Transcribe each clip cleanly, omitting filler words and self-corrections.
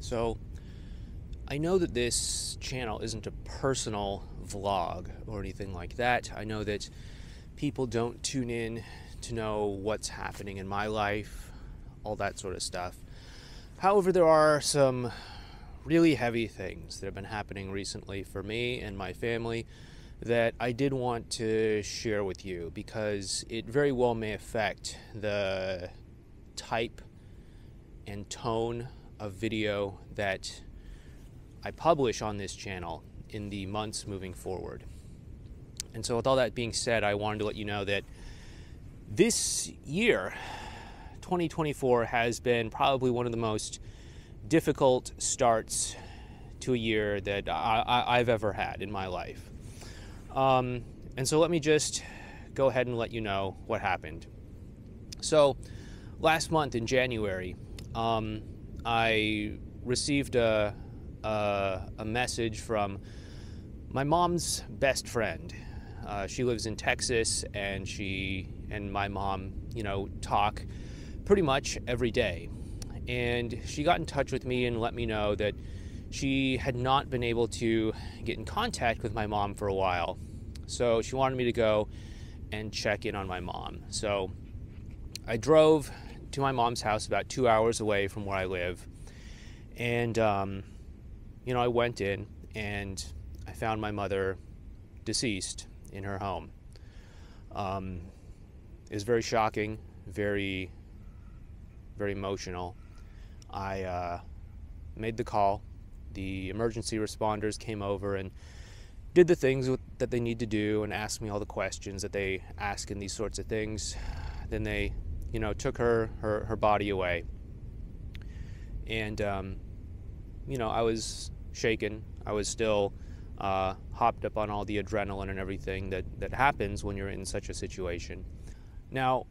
So, I know that this channel isn't a personal vlog or anything like that. I know that people don't tune in to know what's happening in my life, all that sort of stuff. However, there are some really heavy things that have been happening recently for me and my family that I did want to share with you because it very well may affect the type and tone of video that I publish on this channel in the months moving forward. And so with all that being said, I wanted to let you know that this year, 2024, has been probably one of the most difficult starts to a year that I've ever had in my life. And so let me just go ahead and let you know what happened. So last month in January, I received a message from my mom's best friend. She lives in Texas, and she and my mom, talk pretty much every day. And she got in touch with me and let me know that she had not been able to get in contact with my mom for a while. So she wanted me to go and check in on my mom. So I drove to my mom's house about 2 hours away from where I live. And, I went in and I found my mother deceased in her home. It was very shocking, very, very emotional. I made the call. The emergency responders came over and did the things that they need to do and asked me all the questions that they ask in these sorts of things. Then they, took her body away. And, I was shaken. I was still hopped up on all the adrenaline and everything that happens when you're in such a situation. Now,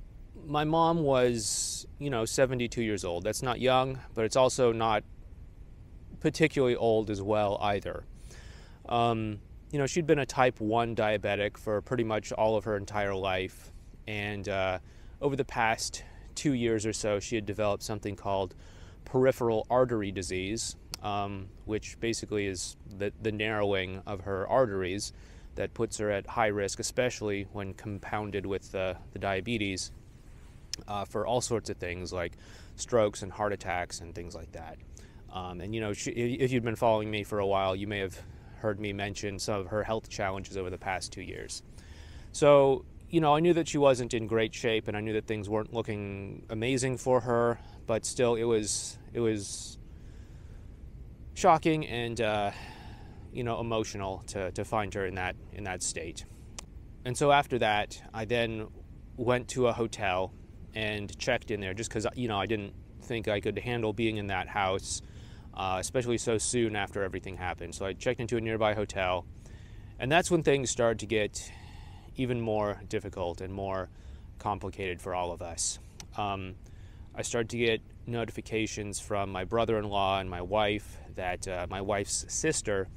my mom was, 72 years old. That's not young, but it's also not particularly old as well either. She'd been a type 1 diabetic for pretty much all of her entire life. And over the past 2 years or so, she had developed something called peripheral artery disease, which basically is the narrowing of her arteries that puts her at high risk, especially when compounded with the diabetes, for all sorts of things like strokes and heart attacks and things like that. If you'd been following me for a while, you may have heard me mention some of her health challenges over the past 2 years. So, I knew that she wasn't in great shape, and I knew that things weren't looking amazing for her, but still it was shocking and emotional to find her in that state. And so after that, I then went to a hotel and checked in there just because I didn't think I could handle being in that house, especially so soon after everything happened. So I checked into a nearby hotel, and that's when things started to get even more difficult and more complicated for all of us. I started to get notifications from my brother-in-law and my wife that my wife's sister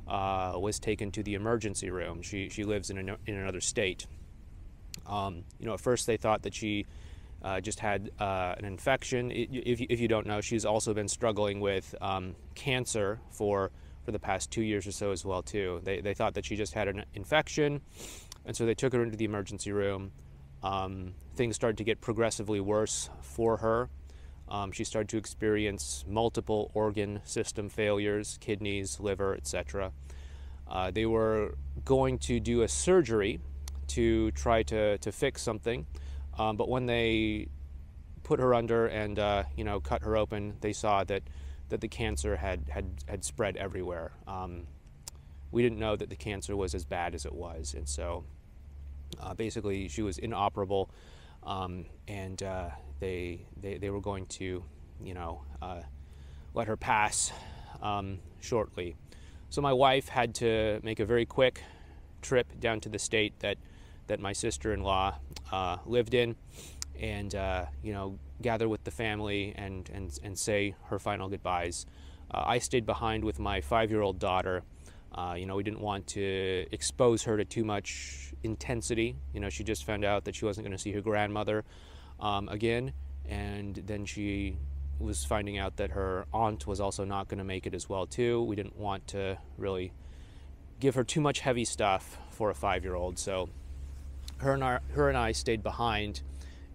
was taken to the emergency room. She lives in another state. At first they thought that she just had an infection. If you don't know, she's also been struggling with cancer for the past 2 years or so as well too. They thought that she just had an infection, and so they took her into the emergency room. Things started to get progressively worse for her. She started to experience multiple organ system failures, kidneys, liver, etc. They were going to do a surgery to try to fix something, but when they put her under and cut her open, they saw that the cancer had spread everywhere. We didn't know that the cancer was as bad as it was, and so basically she was inoperable, and they were going to let her pass shortly. So my wife had to make a very quick trip down to the state that my sister-in-law lived in, and gather with the family and say her final goodbyes. I stayed behind with my 5-year-old daughter. We didn't want to expose her to too much intensity. She just found out that she wasn't going to see her grandmother again, and then she was finding out that her aunt was also not going to make it as well too. We didn't want to really give her too much heavy stuff for a 5-year-old, so her and I stayed behind,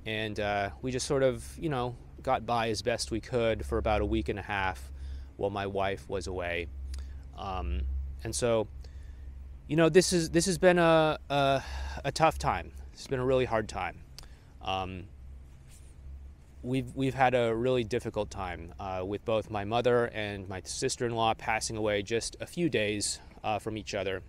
and we just sort of, you know, got by as best we could for about a week and a half while my wife was away. And so, you know, this has been a tough time. It's been a really hard time. We've had a really difficult time with both my mother and my sister-in-law passing away just a few days from each other.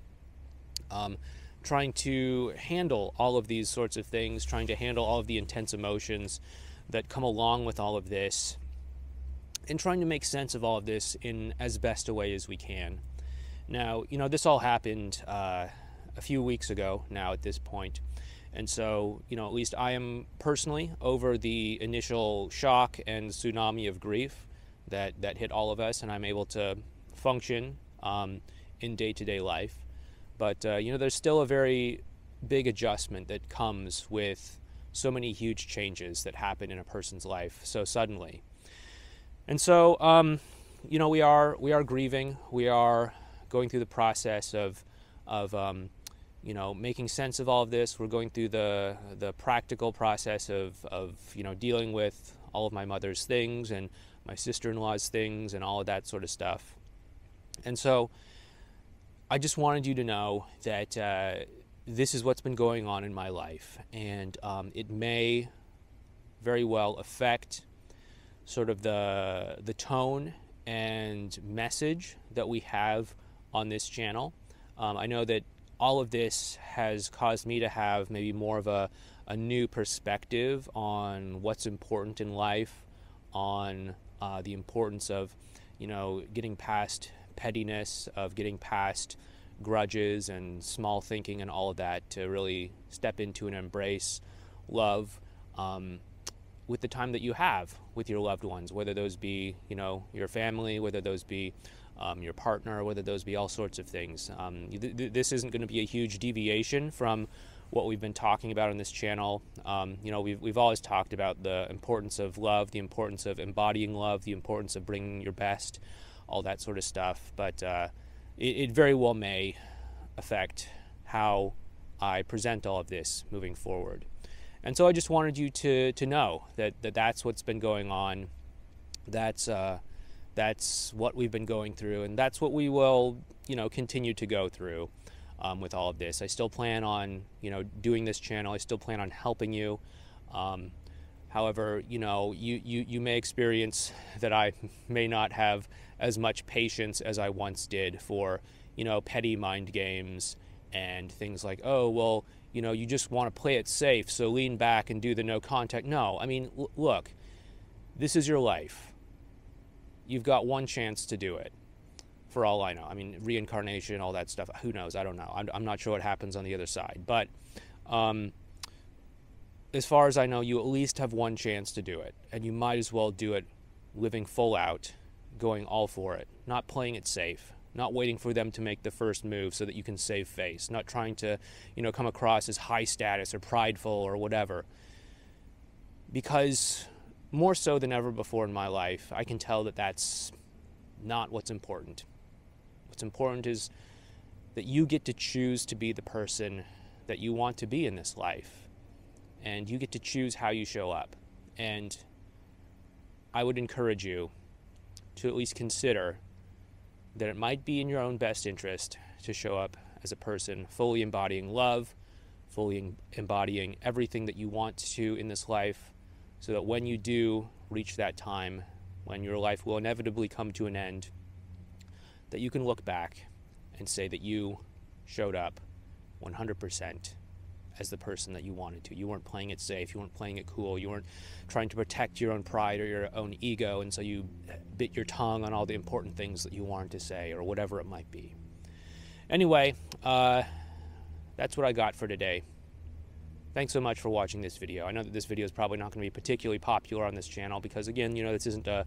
Trying to handle all of these sorts of things, trying to handle all of the intense emotions that come along with all of this, and trying to make sense of all of this in as best a way as we can. Now, you know, this all happened a few weeks ago now at this point. And so, you know, at least I am personally over the initial shock and tsunami of grief that hit all of us, and I'm able to function in day-to-day life. But, you know, there's still a very big adjustment that comes with so many huge changes that happen in a person's life so suddenly. And so, you know, we are grieving. We are going through the process of you know, making sense of all of this. We're going through the practical process of you know, dealing with all of my mother's things and my sister-in-law's things and all of that sort of stuff. And so I just wanted you to know that this is what's been going on in my life, and it may very well affect sort of the tone and message that we have on this channel. I know that all of this has caused me to have maybe more of a new perspective on what's important in life, on the importance of, you know, getting past pettiness, of getting past grudges and small thinking and all of that, to really step into and embrace love with the time that you have with your loved ones, whether those be, you know, your family, whether those be your partner, whether those be all sorts of things. This isn't going to be a huge deviation from what we've been talking about on this channel. You know, we've always talked about the importance of love, the importance of embodying love, the importance of bringing your best, all that sort of stuff. But it very well may affect how I present all of this moving forward. And so I just wanted you to know that that's what's been going on. That's what we've been going through, and that's what we will, you know, continue to go through with all of this. I still plan on, you know, doing this channel. I still plan on helping you. However, you know, you may experience that I may not have as much patience as I once did for, you know, petty mind games and things like, oh, well, you know, you just want to play it safe, so lean back and do the no contact. No, I mean, look, this is your life. You've got one chance to do it, for all I know. I mean, reincarnation, all that stuff, who knows? I don't know. I'm not sure what happens on the other side. But as far as I know, you at least have one chance to do it. And you might as well do it living full out, going all for it, not playing it safe, not waiting for them to make the first move so that you can save face, not trying to, you know, come across as high status or prideful or whatever. Because more so than ever before in my life, I can tell that that's not what's important. What's important is that you get to choose to be the person that you want to be in this life. And you get to choose how you show up. And I would encourage you to at least consider that it might be in your own best interest to show up as a person fully embodying love, fully embodying everything that you want to in this life, so that when you do reach that time, when your life will inevitably come to an end, that you can look back and say that you showed up 100% as the person that you wanted to. You weren't playing it safe, you weren't playing it cool, you weren't trying to protect your own pride or your own ego, and so you bit your tongue on all the important things that you wanted to say, or whatever it might be. Anyway, that's what I got for today. Thanks so much for watching this video. I know that this video is probably not going to be particularly popular on this channel because, again, you know, this isn't a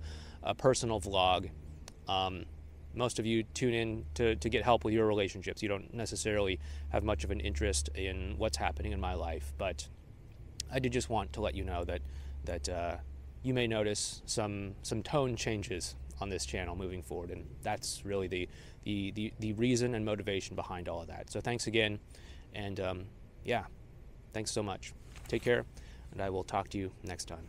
personal vlog. Most of you tune in to get help with your relationships. You don't necessarily have much of an interest in what's happening in my life, but I did just want to let you know that you may notice some tone changes on this channel moving forward, and that's really the reason and motivation behind all of that. So thanks again, and yeah, thanks so much. Take care, and I will talk to you next time.